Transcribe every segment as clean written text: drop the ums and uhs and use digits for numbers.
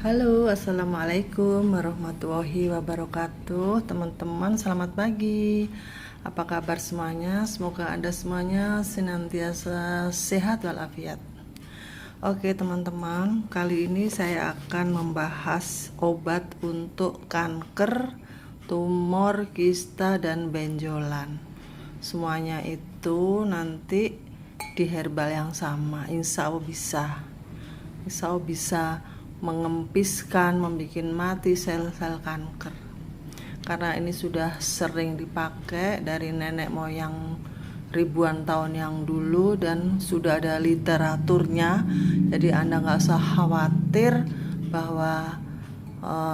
Halo, assalamualaikum warahmatullahi wabarakatuh. Teman-teman, selamat pagi. Apa kabar semuanya? Semoga Anda semuanya senantiasa sehat walafiat. Oke, teman-teman, kali ini saya akan membahas obat untuk kanker, tumor, kista, dan benjolan. Semuanya itu nanti di herbal yang sama. Insya Allah bisa mengempiskan, membuat mati sel-sel kanker. Karena ini sudah sering dipakai dari nenek moyang ribuan tahun yang dulu dan sudah ada literaturnya. Jadi Anda nggak usah khawatir bahwa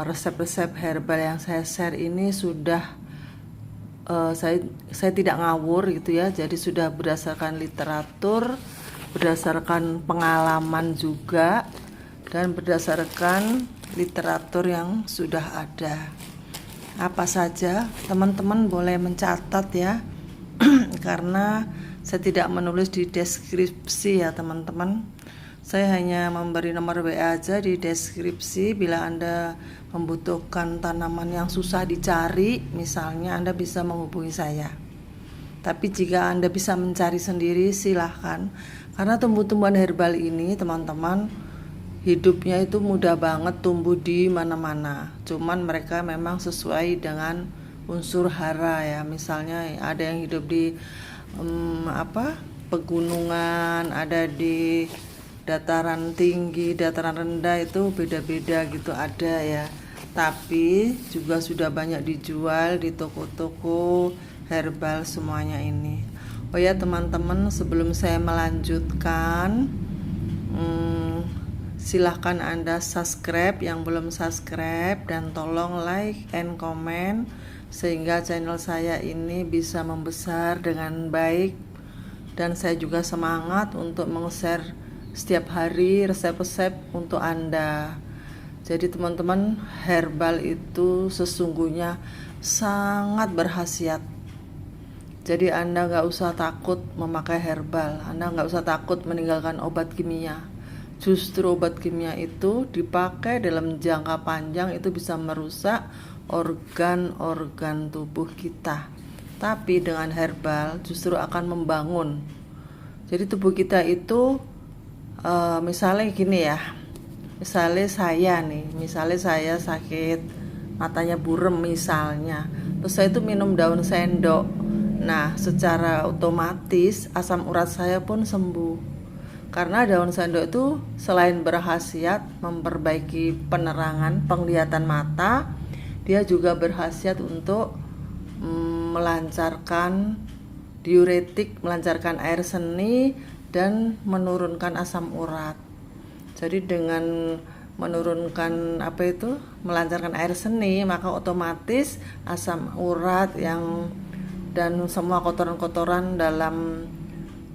resep-resep herbal yang saya share ini sudah saya tidak ngawur gitu ya. Jadi sudah berdasarkan literatur, berdasarkan pengalaman juga, dan berdasarkan literatur yang sudah ada. Apa saja teman-teman boleh mencatat ya karena saya tidak menulis di deskripsi ya teman-teman. Saya hanya memberi nomor WA aja di deskripsi. Bila Anda membutuhkan tanaman yang susah dicari, misalnya, Anda bisa menghubungi saya. Tapi jika Anda bisa mencari sendiri, silahkan. Karena tumbuh-tumbuhan herbal ini teman-teman, hidupnya itu mudah banget tumbuh di mana-mana. Cuman mereka memang sesuai dengan unsur hara ya. Misalnya ada yang hidup di pegunungan, ada di dataran tinggi, dataran rendah, itu beda-beda gitu ada ya. Tapi juga sudah banyak dijual di toko-toko herbal semuanya ini. Oh ya teman-teman, sebelum saya melanjutkan, silahkan Anda subscribe yang belum subscribe, dan tolong like and comment sehingga channel saya ini bisa membesar dengan baik, dan saya juga semangat untuk meng-share setiap hari resep-resep untuk Anda. Jadi teman-teman, herbal itu sesungguhnya sangat berkhasiat. Jadi Anda nggak usah takut memakai herbal, Anda nggak usah takut meninggalkan obat kimia. Justru obat kimia itu dipakai dalam jangka panjang itu bisa merusak organ-organ tubuh kita. Tapi dengan herbal justru akan membangun. Jadi tubuh kita itu misalnya gini ya. Misalnya saya sakit matanya burem misalnya. Terus saya itu minum daun sendok. Nah, secara otomatis asam urat saya pun sembuh. Karena daun sendok itu selain berkhasiat memperbaiki penerangan, penglihatan mata, dia juga berkhasiat untuk melancarkan diuretik, melancarkan air seni, dan menurunkan asam urat. Jadi dengan menurunkan melancarkan air seni, maka otomatis asam urat dan semua kotoran-kotoran dalam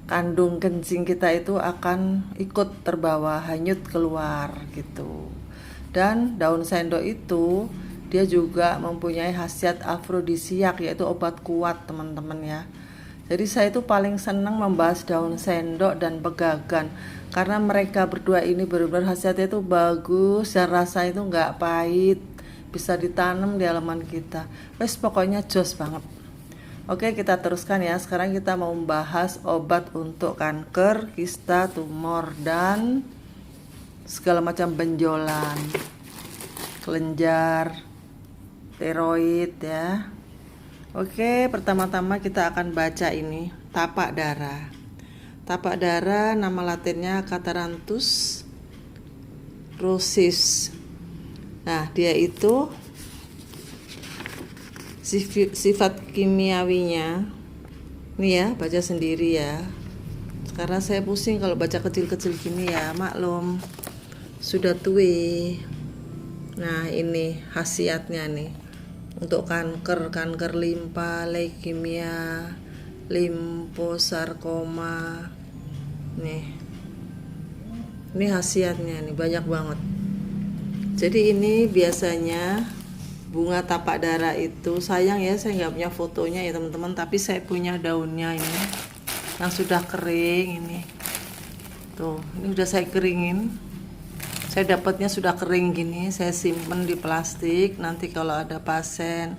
kandung kencing kita itu akan ikut terbawa, hanyut keluar gitu. Dan daun sendok itu dia juga mempunyai khasiat afrodisiak, yaitu obat kuat teman-teman ya. Jadi saya itu paling senang membahas daun sendok dan pegagan karena mereka berdua ini benar-benar khasiatnya itu bagus dan rasa itu nggak pahit, bisa ditanam di halaman kita. Pokoknya jos banget. Oke, kita teruskan ya. Sekarang kita mau membahas obat untuk kanker, kista, tumor, dan segala macam benjolan, kelenjar, tiroid ya. Oke, pertama-tama kita akan baca ini, tapak darah. Tapak darah nama latinnya Catharanthus rosis. Nah, dia itu sifat kimiawinya ini ya, baca sendiri ya, karena saya pusing kalau baca kecil-kecil gini ya, maklum sudah tua. Nah, ini khasiatnya nih untuk kanker limpa, leukemia, limfosarkoma. Nih, ini khasiatnya nih banyak banget. Jadi ini biasanya bunga tapak darah itu, sayang ya saya nggak punya fotonya ya teman-teman, tapi saya punya daunnya ini yang sudah kering ini. Tuh, ini udah saya keringin. Saya dapatnya sudah kering gini, saya simpen di plastik. Nanti kalau ada pasien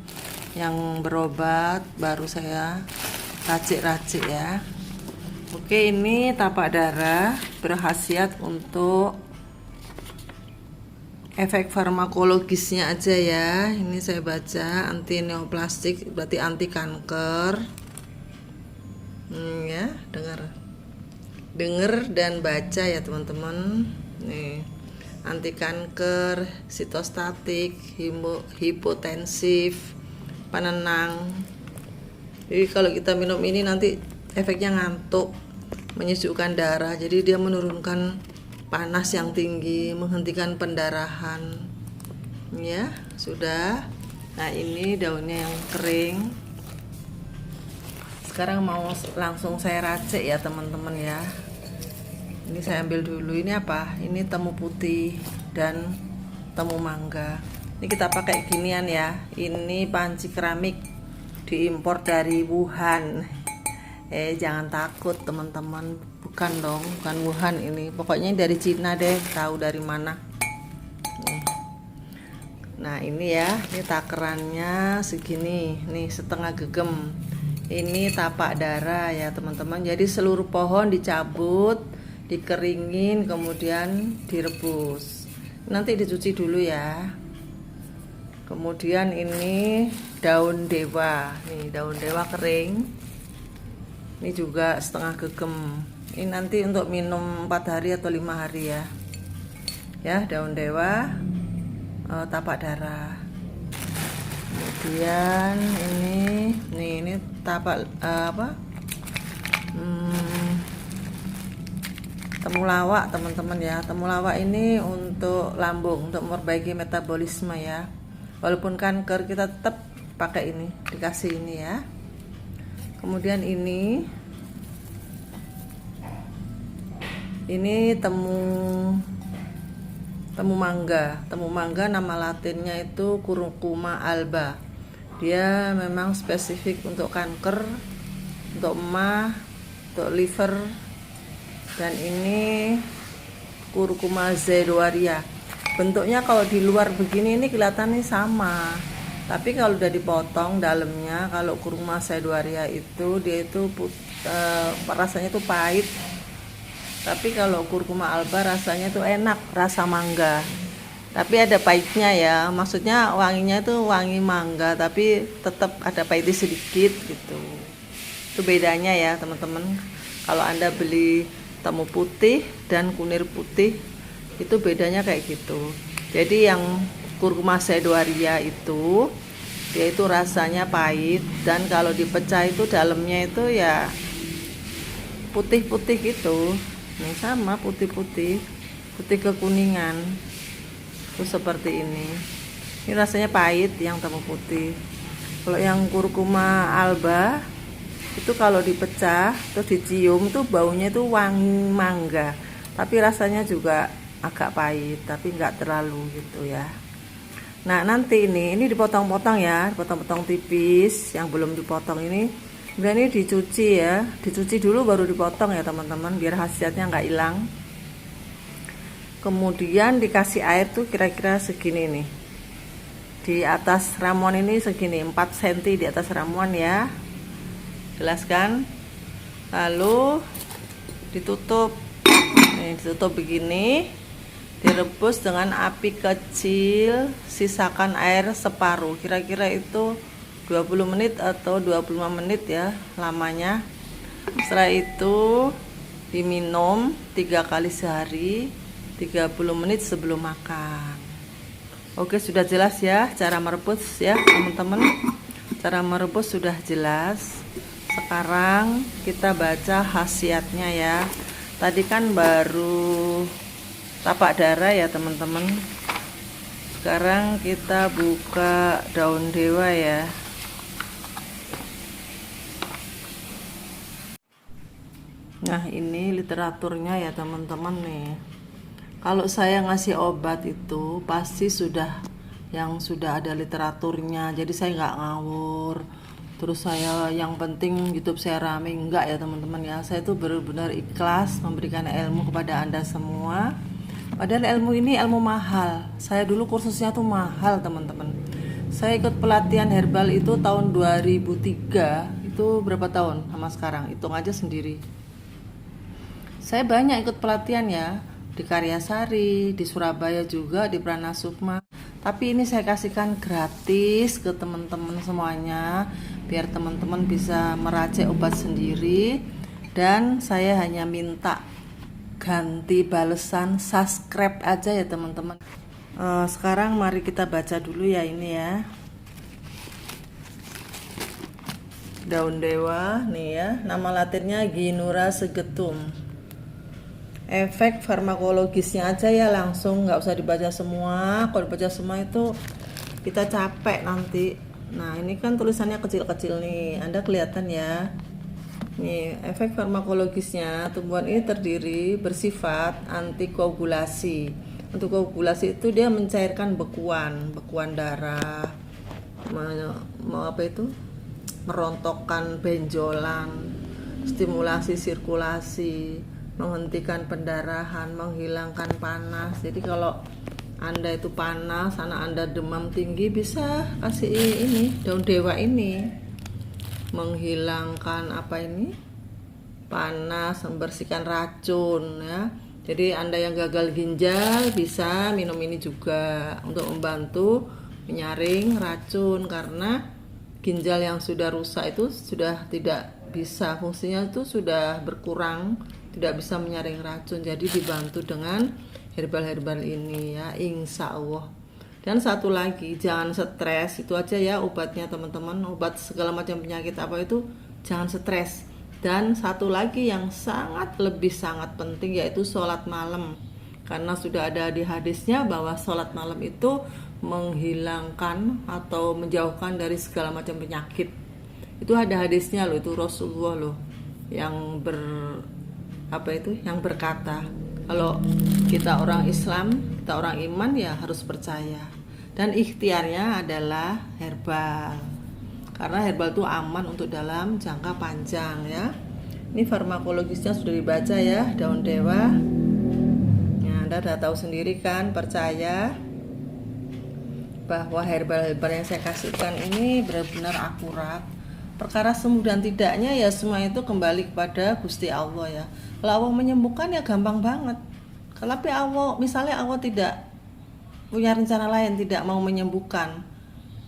yang berobat baru saya racik-racik ya. Oke, ini tapak darah berkhasiat untuk efek farmakologisnya aja ya. Ini saya baca anti neoplastik, berarti anti kanker. Ya, dengar dan baca ya teman-teman. Nih, anti kanker, sitostatik, hipotensif, penenang. Jadi kalau kita minum ini nanti efeknya ngantuk, menyejukkan darah. Jadi dia menurunkan panas yang tinggi, menghentikan pendarahan. Ya, sudah. Nah, ini daunnya yang kering. Sekarang mau langsung saya racik ya teman-teman ya. Ini saya ambil dulu. Ini apa? Ini temu putih dan temu mangga. Ini kita pakai ginian ya. Ini panci keramik diimpor dari Wuhan. Jangan takut teman-teman, bukan dong, bukan Wuhan ini. Pokoknya dari Cina deh, tahu dari mana. Nah, ini ya, ini takarannya segini. Nih, setengah gegem. Ini tapak darah ya teman-teman. Jadi seluruh pohon dicabut, dikeringin, kemudian direbus. Nanti dicuci dulu ya. Kemudian ini daun dewa. Nih, daun dewa kering. Ini juga setengah gegem. Ini nanti untuk minum 4 hari atau 5 hari ya. Ya, daun dewa, tapak darah. Kemudian ini tapak temulawak teman-teman ya. Temulawak ini untuk lambung, untuk memperbaiki metabolisme ya. Walaupun kanker kita tetap pakai ini, dikasih ini ya. Kemudian ini temu mangga. Temu mangga nama latinnya itu Curcuma alba. Dia memang spesifik untuk kanker, untuk emah, untuk liver. Dan ini Curcuma zedoaria. Bentuknya kalau di luar begini ini kelihatannya sama, tapi kalau udah dipotong dalamnya, kalau Curcuma zedoaria itu dia itu rasanya itu pahit. Tapi kalau Curcuma alba rasanya itu enak, rasa mangga. Tapi ada pahitnya ya, maksudnya wanginya itu wangi mangga, tapi tetap ada pahitnya sedikit gitu. Itu bedanya ya teman-teman. Kalau Anda beli temu putih dan kunir putih, itu bedanya kayak gitu. Jadi yang Curcuma zedoaria itu dia itu rasanya pahit, dan kalau dipecah itu dalamnya itu ya putih-putih gitu. Ini sama putih-putih, putih kekuningan. Itu seperti ini. Ini rasanya pahit yang temu putih. Kalau yang Curcuma alba itu kalau dipecah terus dicium tuh baunya itu wangi mangga, tapi rasanya juga agak pahit, tapi nggak terlalu gitu ya. Nah, nanti ini dipotong-potong ya, dipotong-potong tipis. Yang belum dipotong ini kemudian ini dicuci ya, dicuci dulu baru dipotong ya teman-teman, biar khasiatnya nggak hilang. Kemudian dikasih air tuh kira-kira segini nih, di atas ramuan ini segini, 4 cm di atas ramuan ya, jelaskan. Lalu ditutup, nih ditutup begini, direbus dengan api kecil, sisakan air separuh, kira-kira itu 20 menit atau 25 menit ya lamanya. Setelah itu diminum 3 kali sehari, 30 menit sebelum makan. Oke, sudah jelas ya cara merebus ya teman-teman. Cara merebus sudah jelas. Sekarang kita baca khasiatnya ya. Tadi kan baru tapak darah ya teman-teman. Sekarang kita buka daun dewa ya. Nah, ini literaturnya ya teman-teman nih. Kalau saya ngasih obat itu pasti sudah ada literaturnya. Jadi saya nggak ngawur. Terus saya yang penting YouTube saya rame, enggak ya teman-teman ya. Saya itu benar-benar ikhlas memberikan ilmu kepada Anda semua. Padahal ilmu ini ilmu mahal. Saya dulu kursusnya tuh mahal, teman-teman. Saya ikut pelatihan herbal itu tahun 2003. Itu berapa tahun sama sekarang? Hitung aja sendiri. Saya banyak ikut pelatihan ya, di Karyasari, di Surabaya juga, di Pranasukma. Tapi ini saya kasihkan gratis ke teman-teman semuanya, biar teman-teman bisa meracik obat sendiri. Dan saya hanya minta ganti balesan subscribe aja ya teman-teman. Sekarang mari kita baca dulu ya ini ya. Daun dewa nih ya, nama latinnya Ginura segetum. Efek farmakologisnya aja ya, langsung nggak usah dibaca semua. Kalau dibaca semua itu kita capek nanti. Nah ini kan tulisannya kecil-kecil nih, Anda kelihatan ya. Nih, efek farmakologisnya, tumbuhan ini terdiri bersifat antikoagulasi. Antikoagulasi itu dia mencairkan bekuan darah, merontokkan benjolan, stimulasi sirkulasi, menghentikan pendarahan, menghilangkan panas. Jadi kalau Anda itu panas, Anda demam tinggi, bisa kasih ini daun dewa ini. Menghilangkan panas, membersihkan racun ya. Jadi Anda yang gagal ginjal bisa minum ini juga untuk membantu menyaring racun, karena ginjal yang sudah rusak itu sudah tidak bisa, fungsinya itu sudah berkurang, tidak bisa menyaring racun. Jadi dibantu dengan herbal-herbal ini ya, insya Allah. Dan satu lagi, jangan stres. Itu aja ya obatnya teman-teman. Obat segala macam penyakit apa itu, jangan stres. Dan satu lagi yang sangat penting, yaitu sholat malam. Karena sudah ada di hadisnya bahwa sholat malam itu menghilangkan atau menjauhkan dari segala macam penyakit. Itu ada hadisnya loh, itu Rasulullah loh yang yang berkata. Kalau kita orang Islam, kita orang iman ya harus percaya. Dan ikhtiarnya adalah herbal. Karena herbal itu aman untuk dalam jangka panjang ya. Ini farmakologisnya sudah dibaca ya, daun dewa. Nah, Anda sudah tahu sendiri kan, percaya bahwa herbal-herbal yang saya kasihkan ini benar-benar akurat. Perkara sembuh dan tidaknya ya semua itu kembali kepada Gusti Allah ya. Kalau Allah menyembuhkan ya gampang banget. Tapi misalnya Allah tidak punya rencana lain, tidak mau menyembuhkan,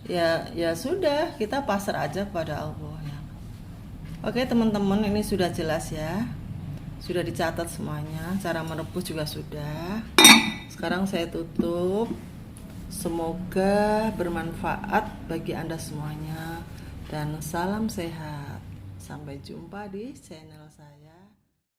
ya sudah, kita pasrah aja kepada Allah ya. Oke teman-teman, ini sudah jelas ya, sudah dicatat semuanya, cara merebus juga sudah. Sekarang saya tutup. Semoga bermanfaat bagi Anda semuanya, dan salam sehat. Sampai jumpa di channel saya.